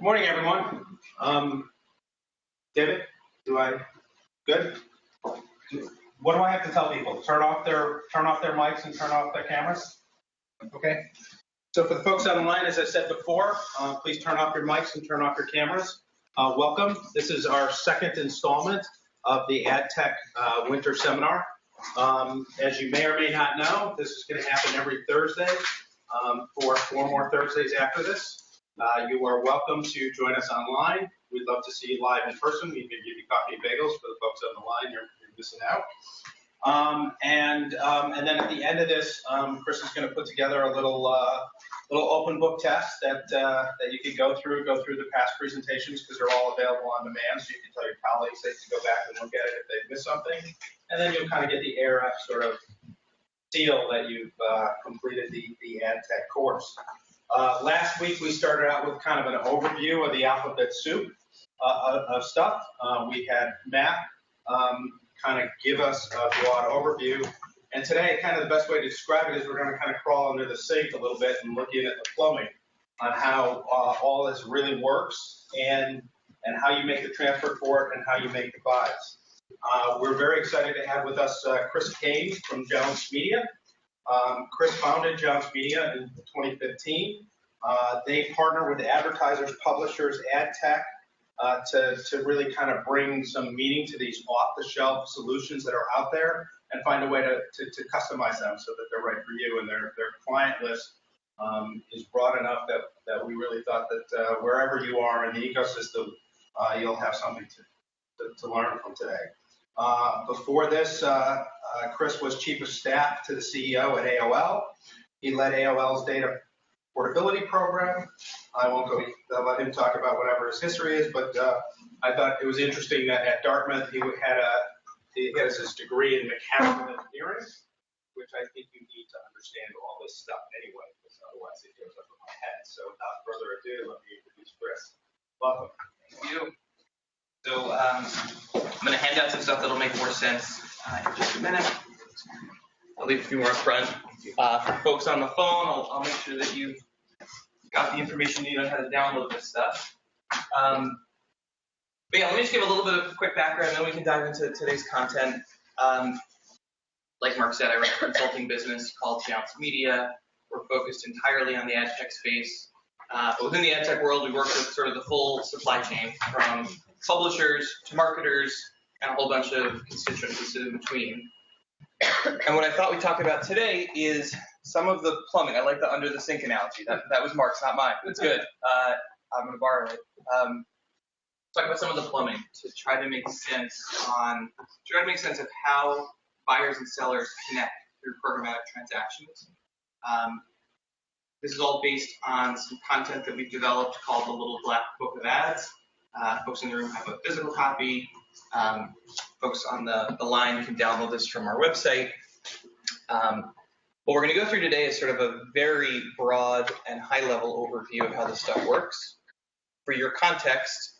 Morning, everyone. David, good? What do I have to tell people? Turn off their mics and turn off their cameras? Okay. So for the folks on the line, as I said before, please turn off your mics and turn off your cameras. Welcome. This is our second installment of the AdTech Winter Seminar. As you may or may not know, this is going to happen every Thursday for 4 more Thursdays after this. You are welcome to join us online. We'd love to see you live in person. We can give you coffee and bagels for the folks on the line. You're missing out. And then at the end of this, Chris is going to put together a little open book test that you can go through the past presentations because they're all available on demand. So you can tell your colleagues they can go back and look at it if they've missed something, and then you'll kind of get the ARF sort of seal that you've completed the AdTech course. Last week we started out with kind of an overview of the alphabet soup of stuff. We had Matt kind of give us a broad overview. And today, kind of the best way to describe it is we're going to kind of crawl under the sink a little bit and look in at the plumbing on how all this really works and how you make the transfer for it and how you make the buys. We're very excited to have with us Chris Kane from Jones Media. Chris founded Jones Media in 2015. They partner with advertisers, publishers, ad tech, to really kind of bring some meaning to these off-the-shelf solutions that are out there and find a way to customize them so that they're right for you. And their client list is broad enough that we really thought that wherever you are in the ecosystem, you'll have something to learn from today. Before this, Chris was chief of staff to the CEO at AOL. He led AOL's data portability program. I won't go, I'll let him talk about whatever his history is, but I thought it was interesting that at Dartmouth he has his degree in mechanical engineering, which I think you need to understand all this stuff anyway, because otherwise it goes up in my head. So without further ado, let me introduce Chris. Welcome. Thank you. So I'm going to hand out some stuff that'll make more sense in just a minute. I'll leave a few more up front. For folks on the phone, I'll make sure that you've got the information you need on how to download this stuff. But yeah, let me just give a little bit of quick background, then we can dive into today's content. Like Mark said, I run a consulting business called Jones Media. We're focused entirely on the ad tech space. But within the ad tech world, we work with sort of the full supply chain, from publishers to marketers and a whole bunch of constituents that sit in between. And what I thought we'd talk about today is some of the plumbing. I like the under the sink analogy. That was Mark's, not mine. It's good. I'm going to borrow it. Talk about some of the plumbing to try to make sense of how buyers and sellers connect through programmatic transactions. This is all based on some content that we've developed called the Little Black Book of Ads. Folks in the room have a physical copy. Folks on the line can download this from our website. What we're going to go through today is sort of a very broad and high-level overview of how this stuff works. For your context,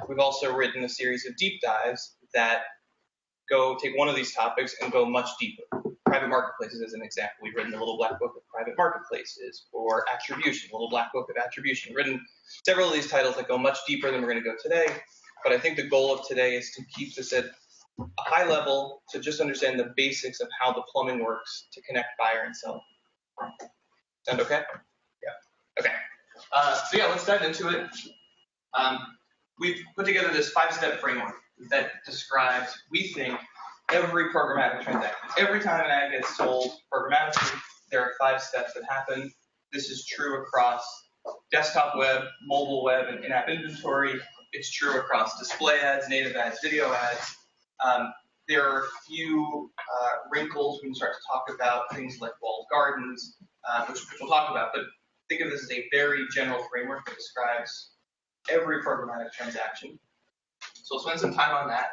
we've also written a series of deep dives that take one of these topics and go much deeper. Private marketplaces, as an example, we've written the Little Black Book of Private Marketplaces, or Attribution, Little Black Book of Attribution. We've written several of these titles that go much deeper than we're going to go today, but I think the goal of today is to keep this at a high level to just understand the basics of how the plumbing works to connect buyer and seller. Sound okay? Yeah. Okay. So yeah, let's dive into it. We've put together this 5-step framework that describes, we think, every programmatic transaction. Every time an ad gets sold programmatically, there are 5 steps that happen. This is true across desktop web, mobile web, and in-app inventory. It's true across display ads, native ads, video ads. There are a few wrinkles when you start to talk about things like walled gardens, which we'll talk about, but think of this as a very general framework that describes every programmatic transaction. So we'll spend some time on that.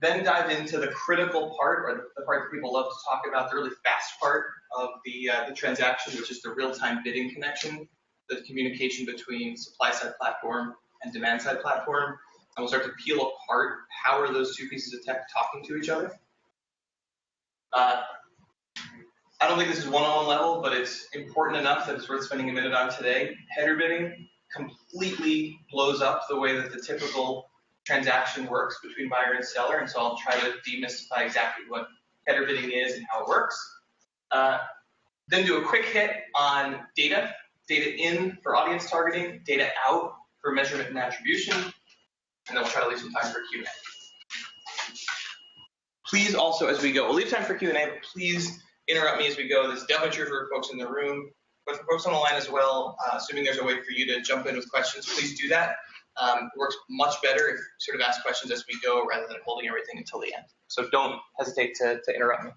Then dive into the critical part, or the part that people love to talk about, the really fast part of the transaction, which is the real-time bidding connection, the communication between supply-side platform and demand-side platform. And we'll start to peel apart how are those two pieces of tech talking to each other. I don't think this is one-on-one level, but it's important enough that it's worth spending a minute on today. Header bidding completely blows up the way that the typical transaction works between buyer and seller, and so I'll try to demystify exactly what header bidding is and how it works. Then do a quick hit on data in for audience targeting, data out for measurement and attribution, and then we'll try to leave some time for Q&A. Please also, as we go, we'll leave time for Q&A, but please interrupt me as we go. This is definitely true for folks in the room, but for folks on the line as well, assuming there's a way for you to jump in with questions, please do that. It works much better if you sort of ask questions as we go rather than holding everything until the end. So don't hesitate to interrupt me.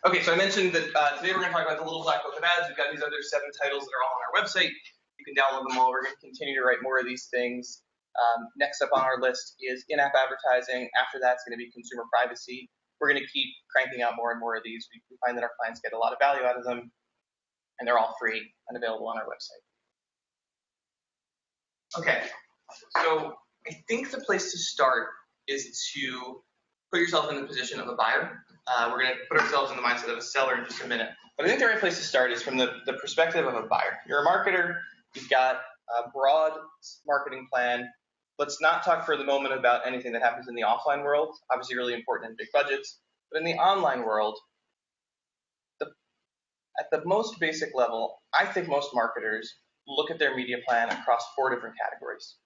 Okay, so I mentioned that today we're going to talk about the Little Black Book of Ads. We've got these other 7 titles that are all on our website. You can download them all. We're going to continue to write more of these things. Next up on our list is in-app advertising. After that, it's going to be consumer privacy. We're going to keep cranking out more and more of these. We find that our clients get a lot of value out of them, and they're all free and available on our website. Okay, so I think the place to start is to put yourself in the position of a buyer. We're going to put ourselves in the mindset of a seller in just a minute. But I think the right place to start is from the perspective of a buyer. You're a marketer. You've got a broad marketing plan. Let's not talk for the moment about anything that happens in the offline world. Obviously really important in big budgets. But in the online world, at the most basic level, I think most marketers look at their media plan across 4 different categories.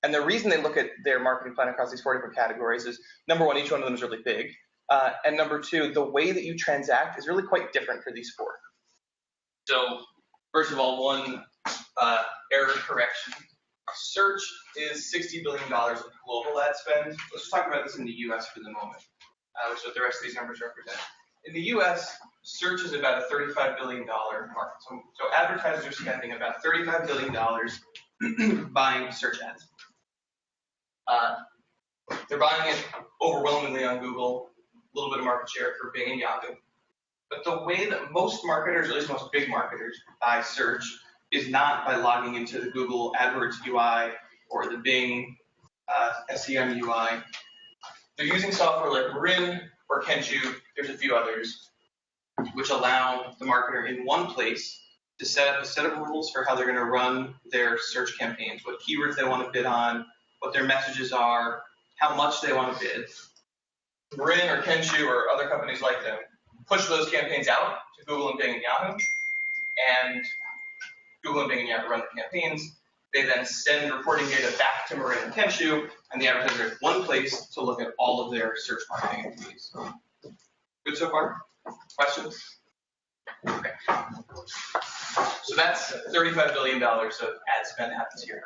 And the reason they look at their marketing plan across these 4 different categories is, number one, each one of them is really big. And number 2, the way that you transact is really quite different for these 4. So first of all, one error correction. Search is $60 billion of global ad spend. Let's just talk about this in the US for the moment, which is what the rest of these numbers represent. In the US, search is about a $35 billion market. So advertisers are spending about $35 billion buying search ads. They're buying it overwhelmingly on Google, a little bit of market share for Bing and Yahoo. But the way that most marketers, or at least most big marketers, buy search is not by logging into the Google AdWords UI or the Bing SEM UI. They're using software like Marin or Kenchu, there's a few others, which allow the marketer in one place to set up a set of rules for how they're going to run their search campaigns, what keywords they want to bid on, what their messages are, how much they want to bid. Marin or Kenchu or other companies like them push those campaigns out to Google and Bing and Yahoo, and Google and Bing and Yahoo run the campaigns. They then send reporting data back to Marin and Kenchu, and the advertiser has one place to look at all of their search marketing activities. Good so far? Questions? Okay. So that's $35 billion of ad spend happens here.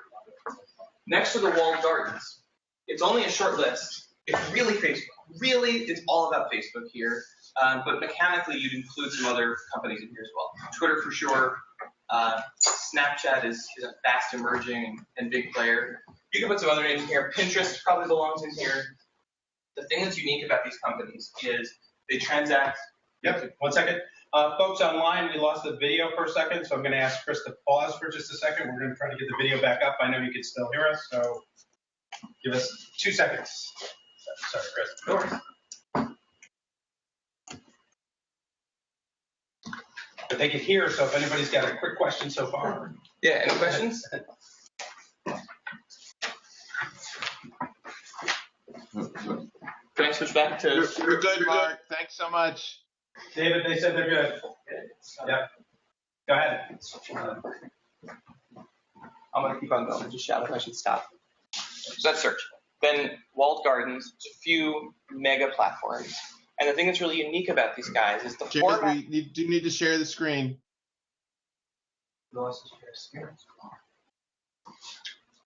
Next to the walled gardens, it's only a short list. It's really Facebook. Really, it's all about Facebook here. But mechanically, you'd include some other companies in here as well. Twitter for sure. Snapchat is a fast emerging and big player. You can put some other names in here. Pinterest probably belongs in here. The thing that's unique about these companies is they transact. Yep, 1 second. Folks online, we lost the video for a second, so I'm going to ask Chris to pause for just a second. We're going to try to get the video back up. I know you can still hear us, so give us 2 seconds. Sorry, Chris. No worries. But they can hear, so if anybody's got a quick question so far. Yeah, any questions? Can I switch back to? You're good, Mark. Thanks so much. David, they said they're good. Yeah. Go ahead. I'm going to keep on going. Just shout if I should stop. So that's search. Then walled gardens, a few mega platforms. And the thing that's really unique about these guys is the format. We do need to share the screen. Is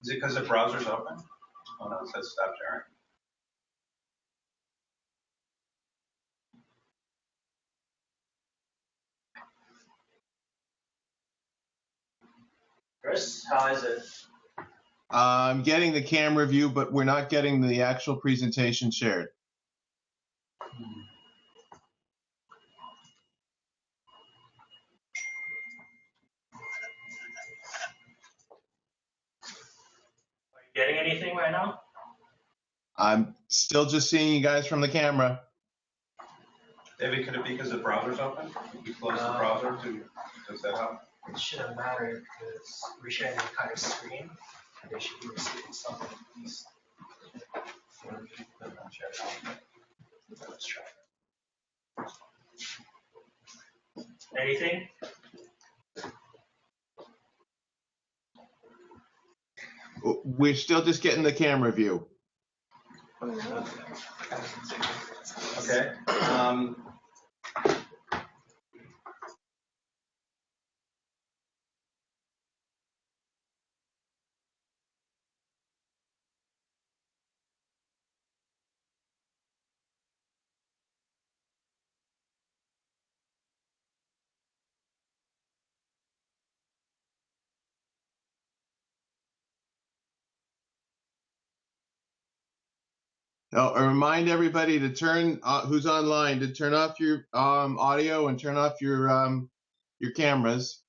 it because the browser's open? Oh no, it says stop sharing. Chris, how is it? I'm getting the camera view, but we're not getting the actual presentation shared. Are you getting anything right now? I'm still just seeing you guys from the camera. David, could it be because the browser's open? We close the browser to set up? It shouldn't matter because we're sharing the entire screen. They should be receiving something at least. For me, but not sure. Let's try. Anything? We're still just getting the camera view. Okay. Oh, I remind everybody to turn who's online to turn off your audio and turn off your cameras.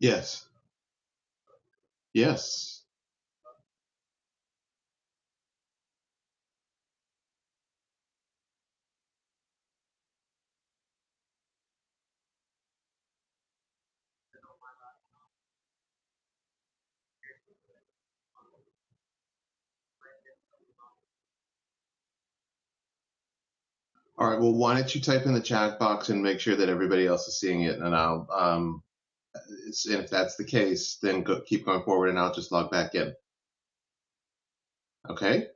Yes. Yes. All right. Well, why don't you type in the chat box and make sure that everybody else is seeing it, and I'll and if that's the case, then keep going forward, and I'll just log back in. Okay.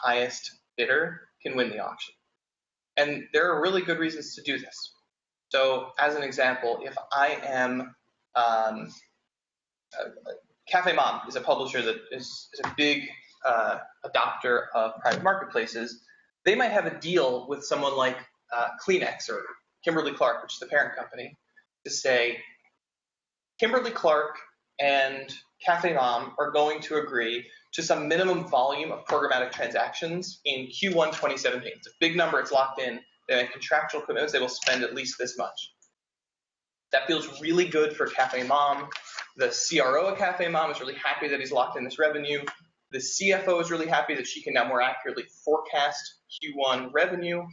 highest bidder can win the auction. And there are really good reasons to do this. So as an example, if I am, Cafe Mom is a publisher that is a big adopter of private marketplaces. They might have a deal with someone like Kleenex or Kimberly-Clark, which is the parent company, to say, Kimberly-Clark and Cafe Mom are going to agree to some minimum volume of programmatic transactions in Q1 2017. It's a big number, it's locked in. They make contractual commitments, they will spend at least this much. That feels really good for Cafe Mom. The CRO at Cafe Mom is really happy that he's locked in this revenue. The CFO is really happy that she can now more accurately forecast Q1 revenue.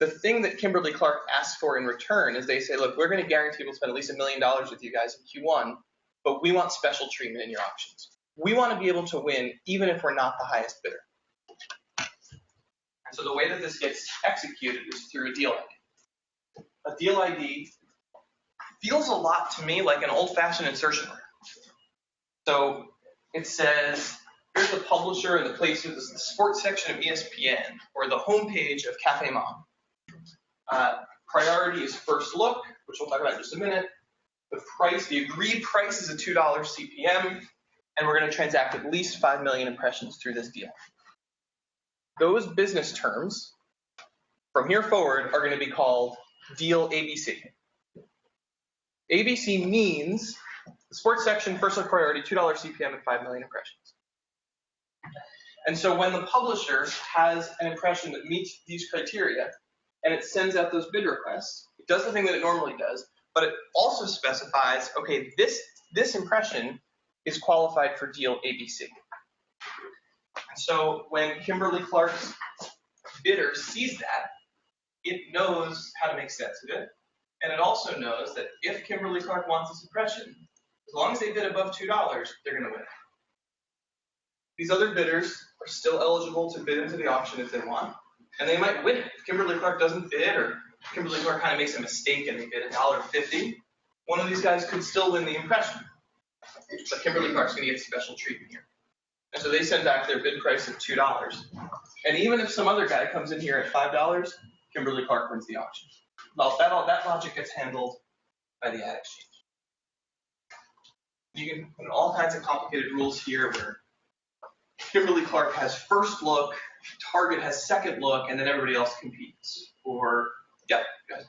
The thing that Kimberly-Clark asks for in return is they say, look, we're going to guarantee we'll spend at least $1 million with you guys in Q1, but we want special treatment in your auctions. We want to be able to win even if we're not the highest bidder. And so the way that this gets executed is through a deal ID. A deal ID feels a lot to me like an old-fashioned insertion order. So it says, here's the publisher and the place with the sports section of ESPN or the homepage of Cafe Mom. Priority is first look, which we'll talk about in just a minute. The price, the agreed price is a $2 CPM, and we're going to transact at least 5 million impressions through this deal. Those business terms, from here forward, are going to be called Deal ABC. ABC means the sports section, first look priority, $2 CPM, and 5 million impressions. And so when the publisher has an impression that meets these criteria, and it sends out those bid requests, it does the thing that it normally does, but it also specifies, okay, this impression is qualified for deal ABC. And so when Kimberly-Clark's bidder sees that, it knows how to make sense of it. And it also knows that if Kimberly-Clark wants this impression, as long as they bid above $2, they're going to win. These other bidders are still eligible to bid into the auction if they want, and they might win it. If Kimberly-Clark doesn't bid, or Kimberly-Clark kind of makes a mistake and they bid $1.50, one of these guys could still win the impression. But Kimberly-Clark's going to get special treatment here. And so they send back their bid price of $2. And even if some other guy comes in here at $5, Kimberly-Clark wins the auction. Well, that logic gets handled by the ad exchange. You can put all kinds of complicated rules here where Kimberly-Clark has first look, Target has second look, and then everybody else competes. Or, yeah, go ahead.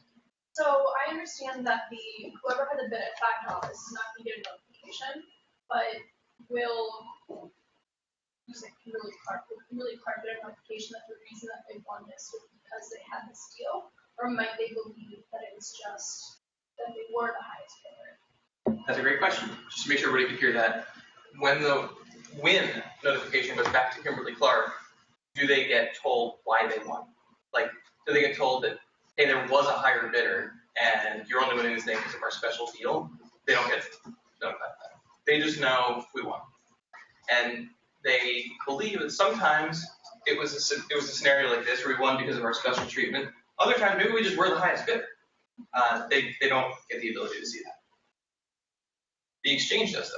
So I understand that whoever had the bid at $5 is not going to get a notification, but will Kimberly-Clark get a notification that the reason that they won this was because they had this deal, or might they believe that it was just that they were the highest bidder? That's a great question. Just to make sure everybody can hear that. When the win notification goes back to Kimberly-Clark, do they get told why they won? Like, do they get told that, hey, there was a higher bidder and you're only winning this thing because of our special deal? They don't get notified that. They just know we won. And they believe that sometimes it was a scenario like this where we won because of our special treatment. Other times, maybe we just were the highest bidder. They don't get the ability to see that. The exchange does, though.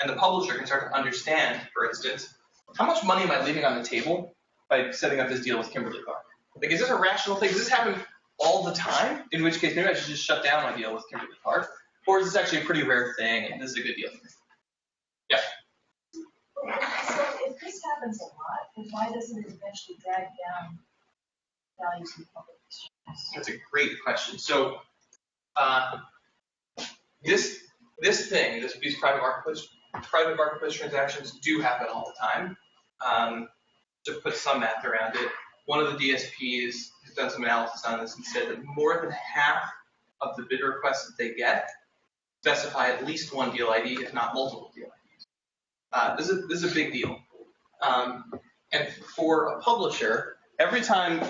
And the publisher can start to understand, for instance, how much money am I leaving on the table by setting up this deal with Kimberly-Clark? Like, is this a rational thing? Does this happen all the time? In which case, maybe I should just shut down my deal with Kimberly-Clark. Or is this actually a pretty rare thing and this is a good deal for me? Yeah. So if this happens a lot, then why doesn't it eventually drag down values in public exchanges? That's a great question. So these private marketplace transactions do happen all the time. To put some math around it, one of the DSPs has done some analysis on this and said that more than half of the bid requests that they get specify at least one deal ID, if not multiple deal IDs. This is a big deal. And for a publisher, every time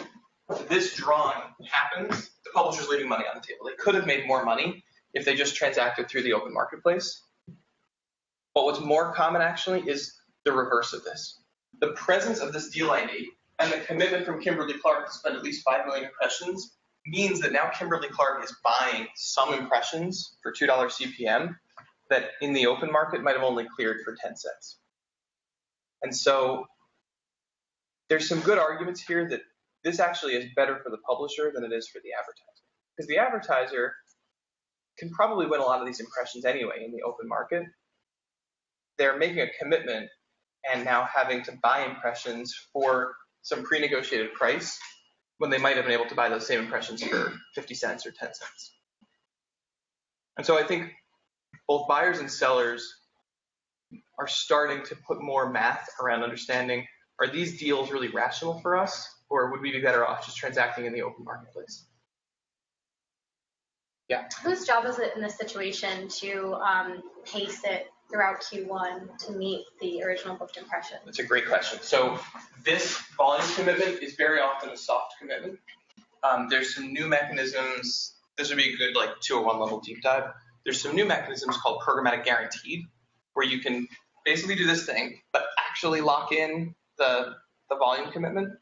this drawing happens, the publisher's leaving money on the table. They could have made more money if they just transacted through the open marketplace. But what's more common actually is the reverse of this. The presence of this deal ID and the commitment from Kimberly-Clark to spend at least 5 million impressions means that now Kimberly-Clark is buying some impressions for $2 CPM that in the open market might have only cleared for 10 cents. And so there's some good arguments here that this actually is better for the publisher than it is for the advertiser. Because the advertiser can probably win a lot of these impressions anyway in the open market. They're making a commitment and now having to buy impressions for some pre-negotiated price when they might have been able to buy those same impressions for 50 cents or 10 cents. And so I think both buyers and sellers are starting to put more math around understanding, are these deals really rational for us, or would we be better off just transacting in the open marketplace? Yeah. Whose job is it in this situation to pace it throughout Q1 to meet the original booked impression? That's a great question. So this volume commitment is very often a soft commitment. There's some new mechanisms. This would be a good 201 level deep dive. There's some new mechanisms called programmatic guaranteed, where you can basically do this thing, but actually lock in the volume commitment.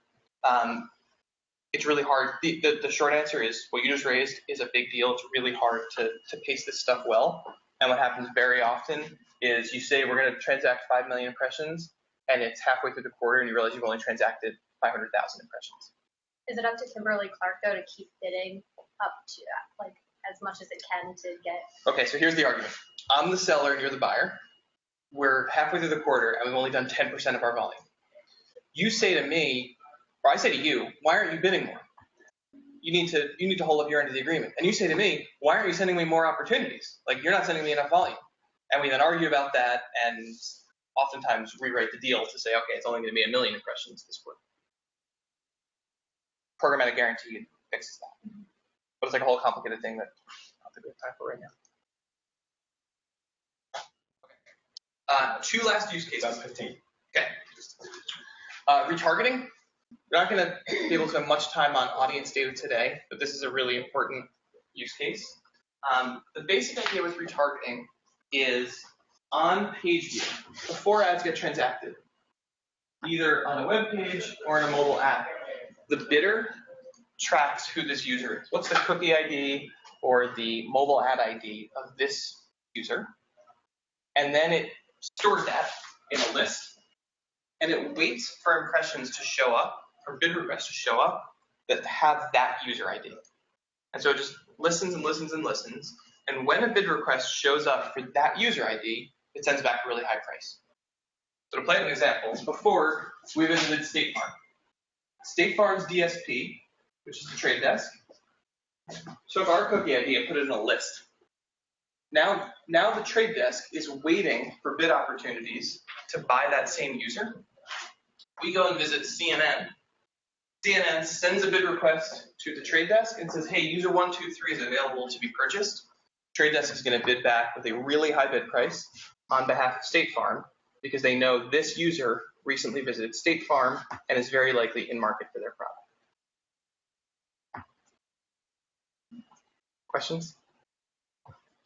It's really hard. The short answer is what you just raised is a big deal. It's really hard to pace this stuff well. And what happens very often is you say we're going to transact 5 million impressions, and it's halfway through the quarter, and you realize you've only transacted 500,000 impressions. Is it up to Kimberly-Clark, though, to keep bidding up to that, as much as it can to get? Okay, so here's the argument. I'm the seller, and you're the buyer. We're halfway through the quarter, and we've only done 10% of our volume. You say to me, or I say to you, why aren't you bidding more? You need to hold up your end of the agreement. And you say to me, why aren't you sending me more opportunities? You're not sending me enough volume. And we then argue about that and oftentimes rewrite the deal to say, okay, it's only going to be 1 million impressions this quarter. Programmatic guarantee fixes that. But it's a whole complicated thing that I don't think we have time for right now. Okay. 2 last use cases. That's 15. Okay. Retargeting. We're not going to be able to spend much time on audience data today, but this is a really important use case. The basic idea with retargeting is on page view, before ads get transacted, either on a web page or in a mobile app, the bidder tracks who this user is. What's the cookie ID or the mobile ad ID of this user? And then it stores that in a list, and it waits for impressions to show up, or bid requests to show up that have that user ID. And so it just listens and listens and listens. And when a bid request shows up for that user ID, it sends back a really high price. So to play an example, before we visited State Farm. State Farm's DSP, which is the trade desk, took our cookie ID and put it in a list. Now the trade desk is waiting for bid opportunities to buy that same user. We go and visit CNN. CNN sends a bid request to the trade desk and says, hey, user 123 is available to be purchased. Trade desk is going to bid back with a really high bid price on behalf of State Farm because they know this user recently visited State Farm and is very likely in market for their product. Questions?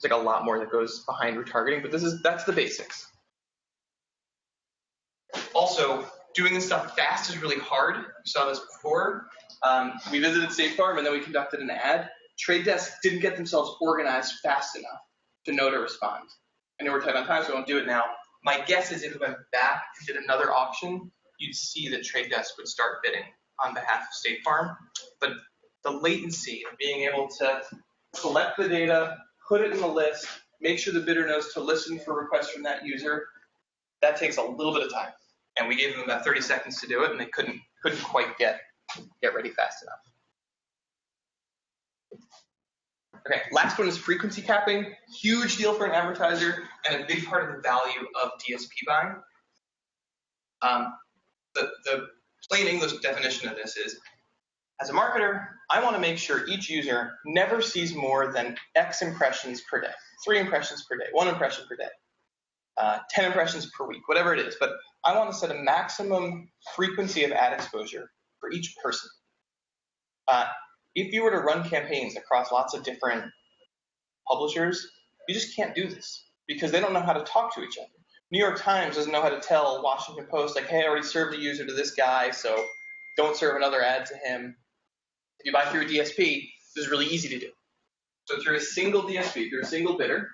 There's a lot more that goes behind retargeting, but that's the basics. Also, doing this stuff fast is really hard. We saw this before. We visited State Farm and then we conducted an ad. Trade Desk didn't get themselves organized fast enough to know to respond. I know we're tight on time, so I won't do it now. My guess is if we went back and did another auction, you'd see that Trade Desk would start bidding on behalf of State Farm. But the latency of being able to collect the data, put it in the list, make sure the bidder knows to listen for requests from that user, that takes a little bit of time. And we gave them about 30 seconds to do it, and they couldn't quite get ready fast enough. Okay, last one is frequency capping. Huge deal for an advertiser and a big part of the value of DSP buying. The plain English definition of this is, as a marketer, I want to make sure each user never sees more than X impressions per day, 3 impressions per day, 1 impression per day, 10 impressions per week, whatever it is. But I want to set a maximum frequency of ad exposure for each person. If you were to run campaigns across lots of different publishers, you just can't do this because they don't know how to talk to each other. New York Times doesn't know how to tell Washington Post, hey, I already served a user to this guy, so don't serve another ad to him. If you buy through a DSP, this is really easy to do. So through a single DSP, through a single bidder,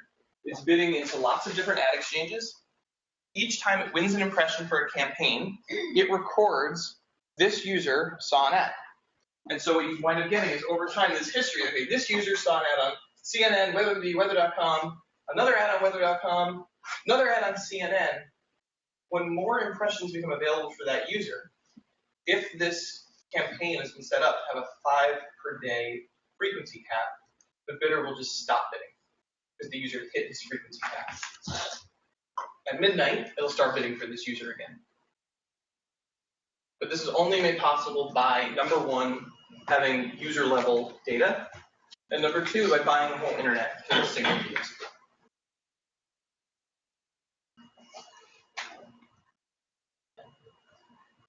it's bidding into lots of different ad exchanges. Each time it wins an impression for a campaign, it records this user saw an ad. And so what you wind up getting is over time this history. Okay, this user saw an ad on CNN, WebMD, Weather.com, another ad on Weather.com, another ad on CNN. When more impressions become available for that user, if this campaign has been set up to have a 5 per day frequency cap, the bidder will just stop bidding because the user hit his frequency cap. At midnight, it'll start bidding for this user again. But this is only made possible by, number one, having user level data, and number two, by buying the whole internet to a single DSP. I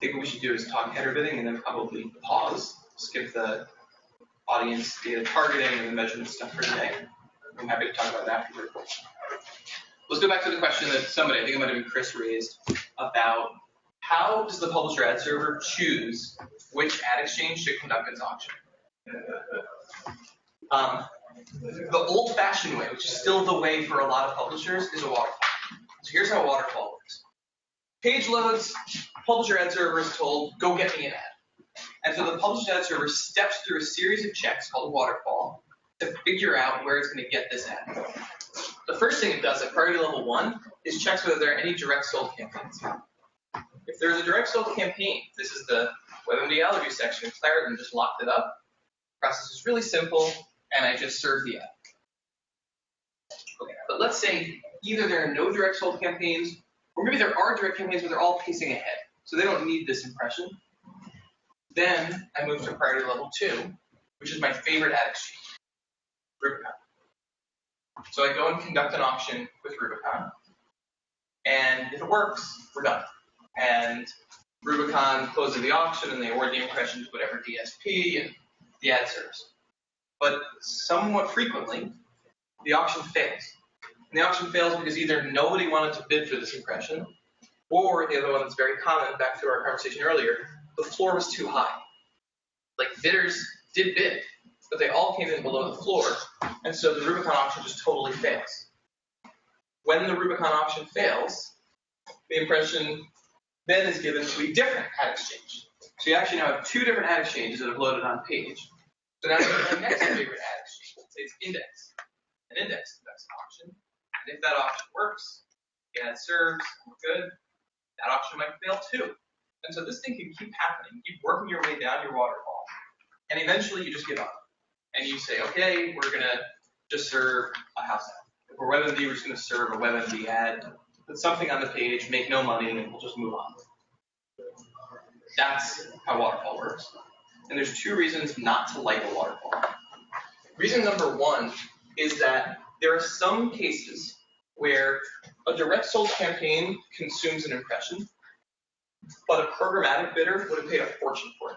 think what we should do is talk header bidding and then probably pause, skip the audience data targeting and the measurement stuff for today. I'm happy to talk about that afterward. Let's go back to the question that somebody, I think it might have been Chris, raised about how does the publisher ad server choose which ad exchange to conduct its auction? The old-fashioned way, which is still the way for a lot of publishers, is a waterfall. So here's how a waterfall works. Page loads, publisher ad server is told, go get me an ad. And so the publisher ad server steps through a series of checks called a waterfall to figure out where it's going to get this ad. The first thing it does at priority level 1 is checks whether there are any direct sold campaigns. If there's a direct sold campaign, this is the WebMD allergy section, Claritin just locked it up. The process is really simple, and I just serve the ad. Okay, but let's say either there are no direct sold campaigns, or maybe there are direct campaigns, but they're all pacing ahead, so they don't need this impression. Then I move to priority level 2, which is my favorite ad exchange, Rubicon. So I go and conduct an auction with Rubicon, and if it works, we're done. And Rubicon closes the auction, and they award the impression to whatever DSP and the ad serves. But somewhat frequently, the auction fails. And the auction fails because either nobody wanted to bid for this impression, or the other one that's very common, back to our conversation earlier, the floor was too high. Like, bidders did bid, but they all came in below the floor, and so the Rubicon auction just totally fails. When the Rubicon auction fails, the impression then is given to a different ad exchange. So you actually now have 2 different ad exchanges that have loaded on page. So now you have my next favorite ad exchange. Let's say it's Index. An Index conducts an auction, and if that auction works, the ad serves, we're good, that auction might fail too. And so this thing can keep happening, keep working your way down your waterfall, and eventually you just give up. And you say, okay, we're going to just serve a house ad. If we're WebMD, we're just going to serve a WebMD ad, put something on the page, make no money, and we'll just move on. That's how waterfall works. And there's 2 reasons not to like a waterfall. Reason number 1 is that there are some cases where a direct sold campaign consumes an impression, but a programmatic bidder would have paid a fortune for it.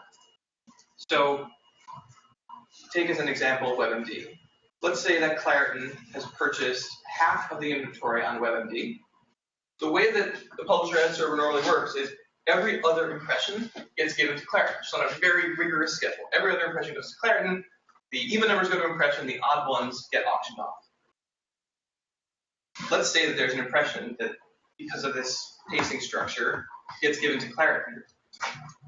So take as an example WebMD. Let's say that Claritin has purchased half of the inventory on WebMD. The way that the publisher ad server normally works is every other impression gets given to Claritin, just on a very rigorous schedule. Every other impression goes to Claritin, the even numbers go to impression, the odd ones get auctioned off. Let's say that there's an impression that, because of this pacing structure, gets given to Claritin.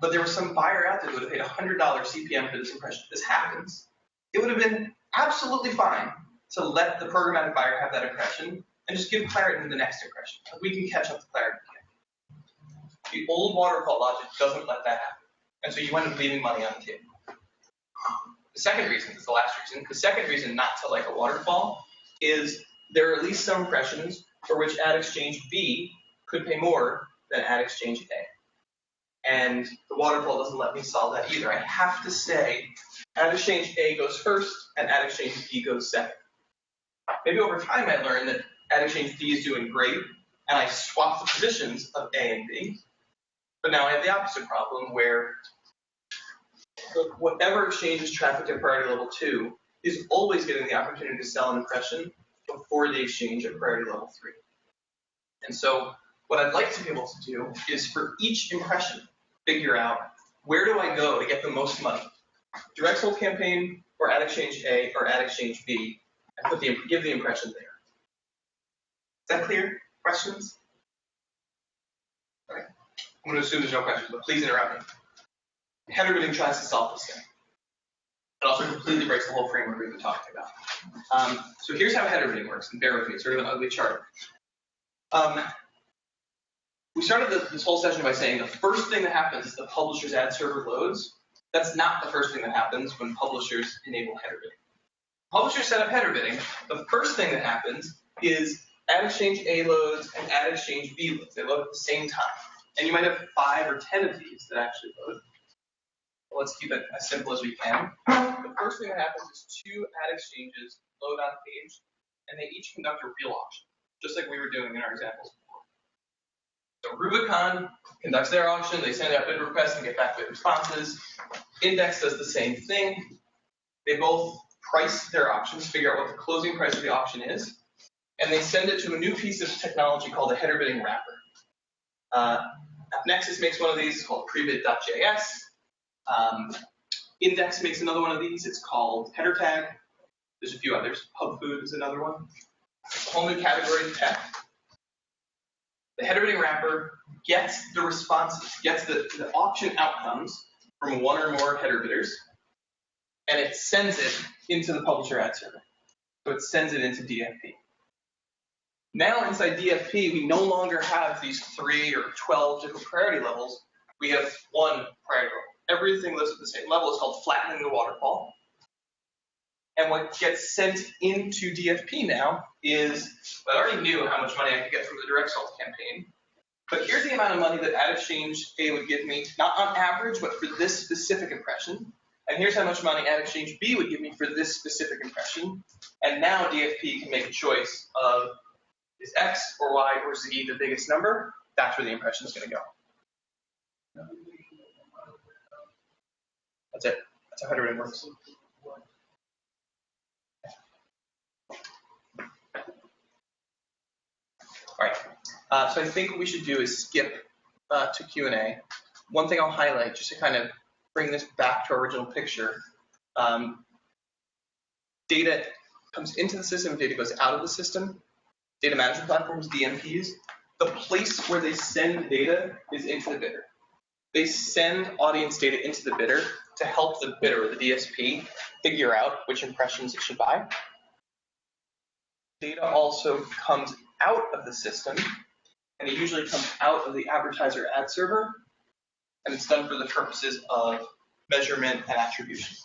But there was some buyer out there who would have paid $100 CPM for this impression. This happens. It would have been absolutely fine to let the programmatic buyer have that impression and just give Claritin the next impression. We can catch up to Claritin again. The old waterfall logic doesn't let that happen. And so you end up leaving money on the table. The second reason, is the last reason, the second reason not to like a waterfall is there are at least some impressions for which ad exchange B could pay more than ad exchange A. And the waterfall doesn't let me solve that either. I have to say ad exchange A goes first and ad exchange B goes second. Maybe over time I learned that ad exchange B is doing great and I swap the positions of A and B. But now I have the opposite problem where whatever exchanges traffic at priority level 2 is always getting the opportunity to sell an impression before the exchange at priority level 3. And so what I'd like to be able to do is for each impression, figure out where do I go to get the most money? Direct sold campaign or ad exchange A or ad exchange B, and give the impression there. Is that clear? Questions? Okay. I'm going to assume there's no questions, but please interrupt me. header bidding tries to solve this thing. It also completely breaks the whole framework we've been talking about. So here's how header bidding works, and bear with me, it's sort of an ugly chart. We started this whole session by saying the first thing that happens is the publisher's ad server loads. That's not the first thing that happens when publishers enable header bidding. Publishers set up header bidding. The first thing that happens is ad exchange A loads and ad exchange B loads. They load at the same time. And you might have 5 or 10 of these that actually load. Let's keep it as simple as we can. The first thing that happens is 2 ad exchanges load on page, and they each conduct a real auction, just like we were doing in our examples before. So Rubicon conducts their auction, they send out bid requests and get back bid responses. Index does the same thing. They both price their auctions, figure out what the closing price of the auction is, and they send it to a new piece of technology called a header bidding wrapper. AppNexus makes one of these, it's called prebid.js. Index makes another one of these, it's called header tag. There's a few others. PubFood is another one. It's a whole new category of tech. The header bidding wrapper gets the responses, gets the auction outcomes from 1 or more header bidders, and it sends it into the publisher ad server. So it sends it into DFP. Now inside DFP, we no longer have these 3 or 12 different priority levels. We have 1 priority level. Everything lives at the same level. It's called flattening the waterfall. And what gets sent into DFP now is, well, I already knew how much money I could get from the direct sales campaign, but here's the amount of money that ad exchange A would give me, not on average, but for this specific impression. And here's how much money ad exchange B would give me for this specific impression. And now DFP can make a choice of, is X or Y or Z the biggest number? That's where the impression is going to go. That's it. That's how header bidding works. All right. So I think what we should do is skip to Q&A. One thing I'll highlight, just to kind of bring this back to our original picture, data comes into the system, data goes out of the system. Data management platforms, DMPs, the place where they send data is into the bidder. They send audience data into the bidder to help the bidder, the DSP, figure out which impressions it should buy. Data also comes out of the system, and it usually comes out of the advertiser ad server, and it's done for the purposes of measurement and attribution.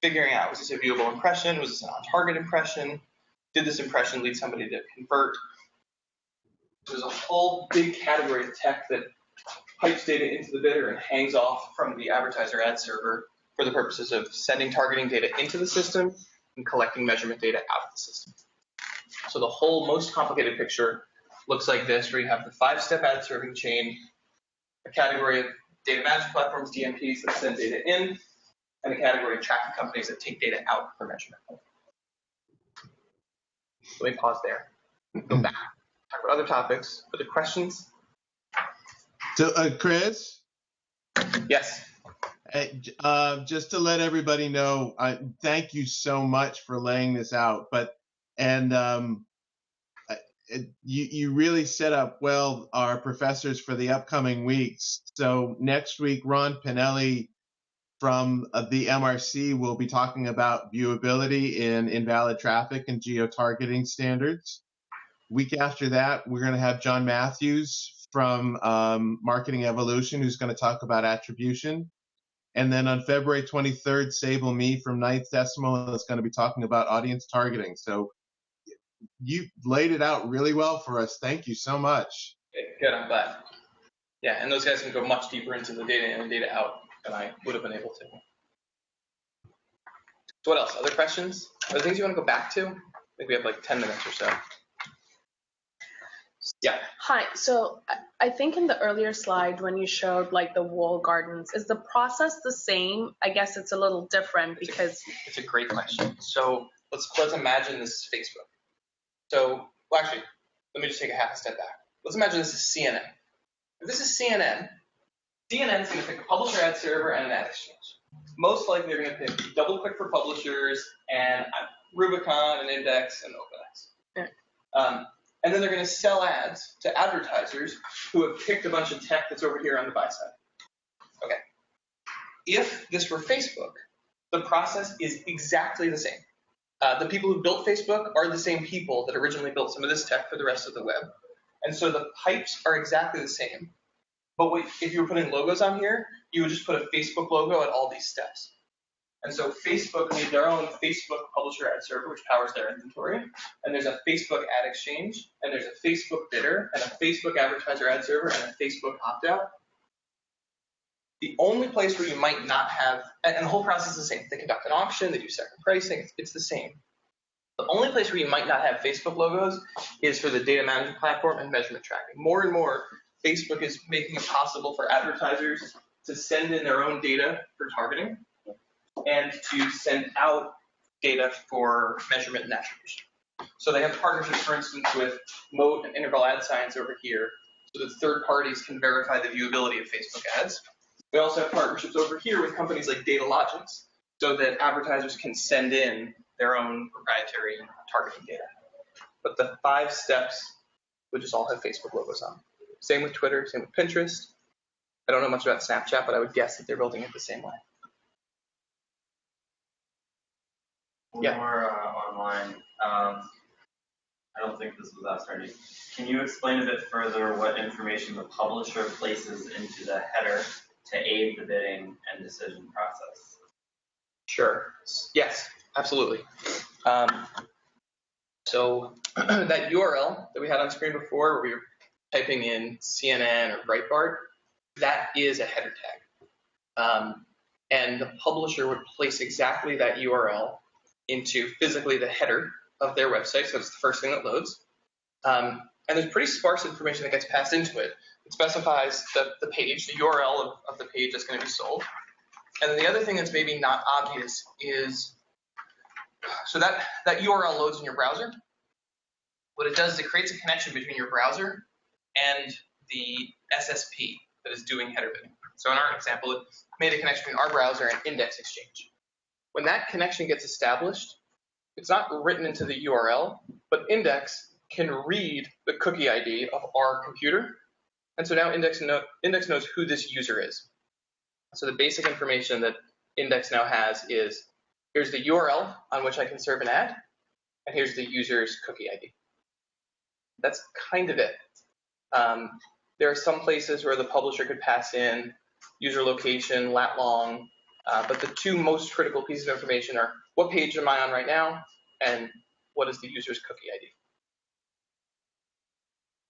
Figuring out, was this a viewable impression? Was this an on-target impression? Did this impression lead somebody to convert? There's a whole big category of tech that pipes data into the bidder and hangs off from the advertiser ad server for the purposes of sending targeting data into the system and collecting measurement data out of the system. So the whole most complicated picture looks like this, where you have the 5-step ad serving chain, a category of data management platforms, DMPs, that send data in, and a category of tracking companies that take data out for measurement. Let me pause there. Go back. Talk about other topics. Other questions? So, Chris? Yes. Just to let everybody know, thank you so much for laying this out. You really set up well our professors for the upcoming weeks. So next week, Ron Pinelli from the MRC will be talking about viewability in invalid traffic and geo-targeting standards. Week after that, we're going to have John Matthews from Marketing Evolution, who's going to talk about attribution. And then on February 23rd, Sable Me from Ninth Decimal is going to be talking about audience targeting. So you laid it out really well for us. Thank you so much. Good, I'm glad. Yeah, and those guys can go much deeper into the data in and data out than I would have been able to. So what else? Other questions? Other things you want to go back to? I think we have like 10 minutes or so. Yeah. Hi. So I think in the earlier slide when you showed like the wall gardens, is the process the same? I guess it's a little different because it's a great question. So let's imagine this is Facebook. So, well, actually, let me just take a half a step back. Let's imagine this is CNN. If this is CNN, CNN's going to pick a publisher ad server and an ad exchange. Most likely they're going to pick DoubleClick for publishers and Rubicon and Index and OpenX. Yeah. And then they're going to sell ads to advertisers who have picked a bunch of tech that's over here on the buy side. Okay. if this were Facebook, the process is exactly the same. The people who built Facebook are the same people that originally built some of this tech for the rest of the web. And so the pipes are exactly the same. But if you were putting logos on here, you would just put a Facebook logo at all these steps. And so Facebook made their own Facebook publisher ad server, which powers their inventory. And there's a Facebook ad exchange, and there's a Facebook bidder, and a Facebook advertiser ad server, and a Facebook opt-out. The only place where you might not have, and the whole process is the same. They conduct an auction, they do second pricing, it's the same. The only place where you might not have Facebook logos is for the data management platform and measurement tracking. More and more, Facebook is making it possible for advertisers to send in their own data for targeting and to send out data for measurement and attribution. So they have partnerships, for instance, with Moat and Integral Ad Science over here, so that third parties can verify the viewability of Facebook ads. We also have partnerships over here with companies like Datalogix, so that advertisers can send in their own proprietary targeting data. But the 5 steps would just all have Facebook logos on. Same with Twitter, same with Pinterest. I don't know much about Snapchat, but I would guess that they're building it the same way. More online. I don't think this was asked already. Can you explain a bit further what information the publisher places into the header to aid the bidding and decision process? Sure. Yes, absolutely. So that URL that we had on screen before, where we were typing in CNN or Breitbart, that is a header tag. And the publisher would place exactly that URL into physically the header of their website, so it's the first thing that loads. And there's pretty sparse information that gets passed into it. It specifies the page, the URL of the page that's going to be sold. And then the other thing that's maybe not obvious is, so that URL loads in your browser. What it does is it creates a connection between your browser and the SSP that is doing header bidding. So in our example, it made a connection between our browser and Index Exchange. When that connection gets established, it's not written into the URL, but Index can read the cookie ID of our computer. And so now Index knows who this user is. So the basic information that Index now has is, here's the URL on which I can serve an ad, and here's the user's cookie ID. That's kind of it. There are some places where the publisher could pass in user location, lat long, but the 2 most critical pieces of information are, what page am I on right now, and what is the user's cookie ID?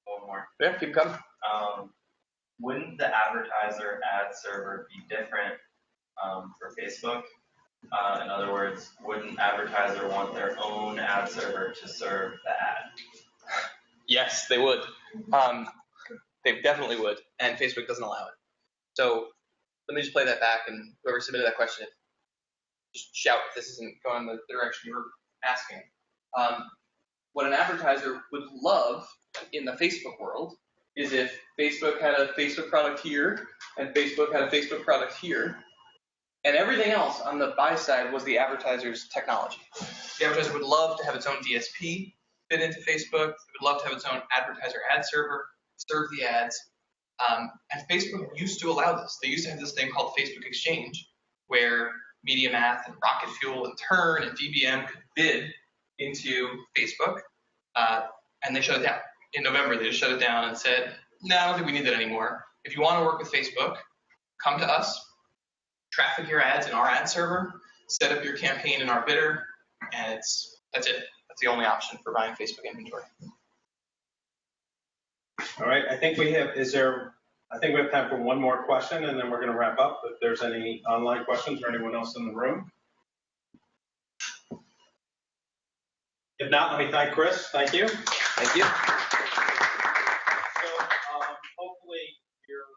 One more. Yeah, keep coming. Wouldn't the advertiser ad server be different for Facebook? In other words, wouldn't advertiser want their own ad server to serve the ad? Yes, they would. They definitely would, and Facebook doesn't allow it. So let me just play that back, and whoever submitted that question, just shout if this isn't going the direction you were asking. What an advertiser would love in the Facebook world is if Facebook had a Facebook product here, and Facebook had a Facebook product here, and everything else on the buy side was the advertiser's technology. The advertiser would love to have its own DSP fit into Facebook. It would love to have its own advertiser ad server, serve the ads. And Facebook used to allow this. They used to have this thing called Facebook Exchange, where MediaMath and Rocket Fuel and Turn and DBM could bid into Facebook, and they shut it down. In November, they just shut it down and said, no, I don't think we need that anymore. If you want to work with Facebook, come to us, traffic your ads in our ad server, set up your campaign in our bidder, and that's it. That's the only option for buying Facebook inventory. All right, I think we have time for one more question, and then we're going to wrap up. If there's any online questions or anyone else in the room. If not, let me thank Chris. Thank you. Thank you. So hopefully you're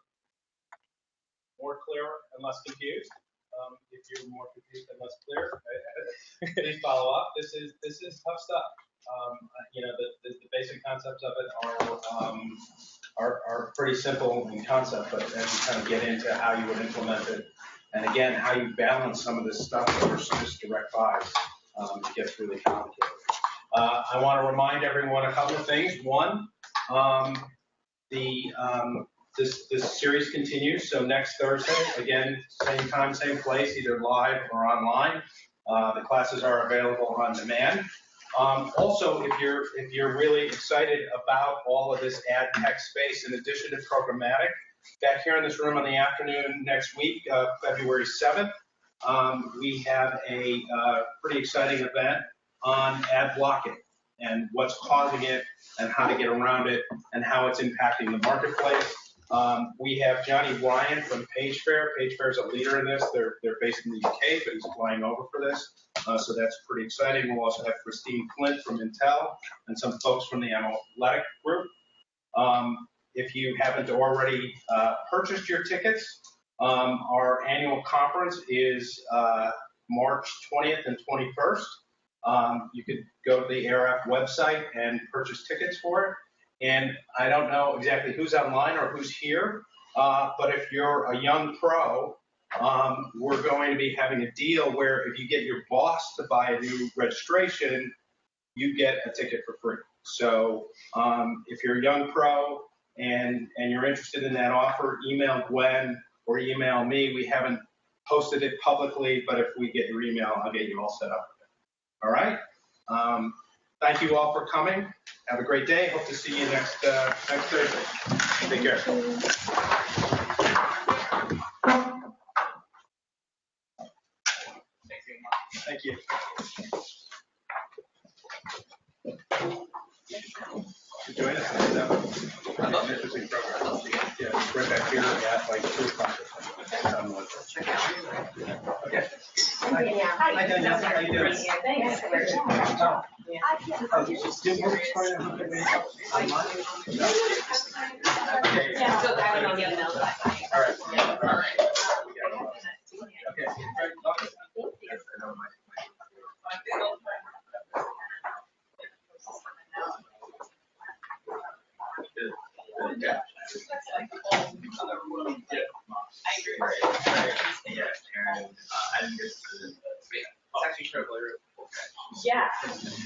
more clear and less confused. If you're more confused and less clear, please follow up. This is tough stuff. The basic concepts of it are pretty simple in concept, but as you kind of get into how you would implement it, and again, how you balance some of this stuff versus just direct buys, it gets really complicated. I want to remind everyone a couple of things. One, the this series continues. So next Thursday, again, same time, same place, either live or online. The classes are available on demand. Also, if you're really excited about all of this ad tech space, in addition to programmatic, back here in this room on the afternoon next week, February 7th, we have a pretty exciting event on ad blocking and what's causing it and how to get around it and how it's impacting the marketplace. We have Johnny Ryan from PageFair. PageFair is a leader in this. They're based in the UK, but he's flying over for this. So that's pretty exciting. We'll also have Christine Flint from Intel and some folks from the Analytic Group. If you haven't already purchased your tickets, our annual conference is March 20th and 21st. You could go to the ARF website and purchase tickets for it. And I don't know exactly who's online or who's here, but if you're a young pro, we're going to be having a deal where if you get your boss to buy a new registration, you get a ticket for free. So if you're a young pro and you're interested in that offer, email Gwen or email me. We haven't posted it publicly, but if we get your email, I'll get you all set up. All right? Thank you all for coming. Have a great day. Hope to see you next Thursday. Take care. Thank you. Join us on an interesting program. Yeah, right back here at like 2 o'clock. Okay. Hi, Danielle. How you doing? Thanks. Yeah, so I don't know the email. All right. All right. Okay. Yeah. I agree. Yeah, Karen, I think it's actually incredibly. Yeah,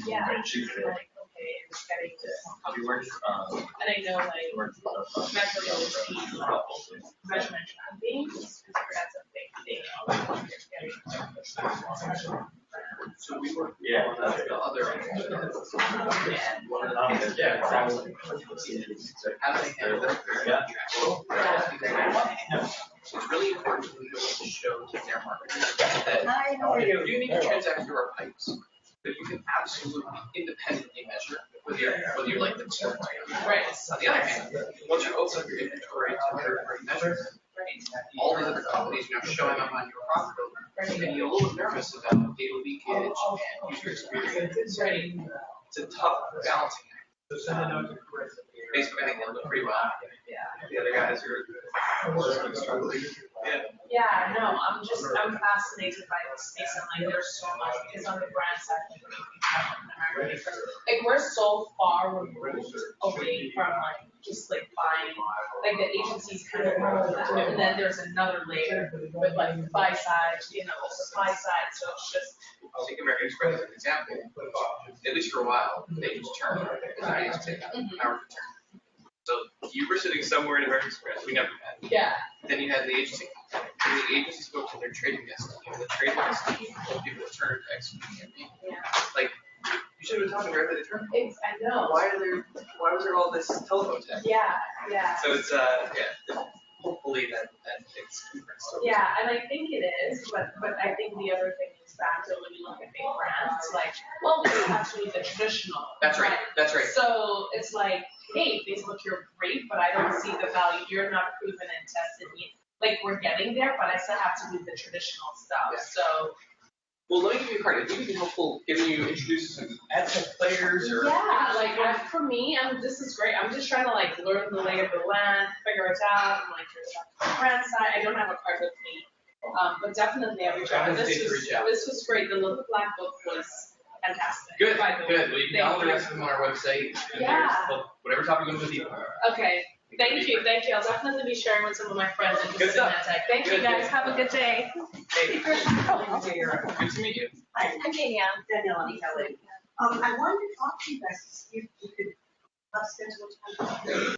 yeah. Like, okay, it's getting to. She works, And I know, like, measurement tracking, that's a big thing. So we work. Yeah. The other. Yeah. How do they handle that? Yeah. It's really important to be able to show to their marketers that Hi, how are you? you need to transact through our pipes, but you can absolutely independently measure whether you like them or not. Right. On the other hand, once you open up your inventory to third-party measure, all these other companies are now showing up on your property, and you're a little nervous about data leakage and user experience. It's a tough balancing act. Facebook, I think, handled it pretty well. The other guys are struggling. Yeah, no, I'm fascinated by this space and like there's so much because on the brand side, like we're so far removed away from like just like buying, like the agencies kind of know that, and then there's another layer with like the buy side, you know, the supply side, so it's just. I'll take American Express as an example. At least for a while, they just turned it. They just take our return. So you were sitting somewhere in American Express, we never met. Yeah. Then you had the agency. And the agency spoke to their trading desk. And the trading desk told people to turn to Expedition. Yeah. Like, you should have been talking directly to Turner. I know. Why was there all this telephone tech? Yeah. So it's hopefully that it's compressed. Yeah, and I think it is, but I think the other thing is back to when you look at big brands, like, well, we have to do the traditional. That's right. That's right. So it's like, hey, Facebook, you're great, but I don't see the value. You're not proven and tested yet. Like, we're getting there, but I still have to do the traditional stuff. Yeah. So. Well, let me give you a card. It would be helpful getting you introduced to some ad tech players or. Yeah, like for me, this is great. I'm just trying to like learn the lay of the land, figure it out. I'm like, the brand side. I don't have a card with me, but definitely I reach out. This was great. The little black book was fantastic. Good. Good. We can download the rest of them on our website. And whatever topic you want to do. Okay. Thank you. I'll definitely be sharing with some of my friends interested in that tech. Thank you guys. Have a good day. Hey. Good to meet you. Hi, I'm Danielle. Danielle, I wanted to talk to you guys. You could schedule time.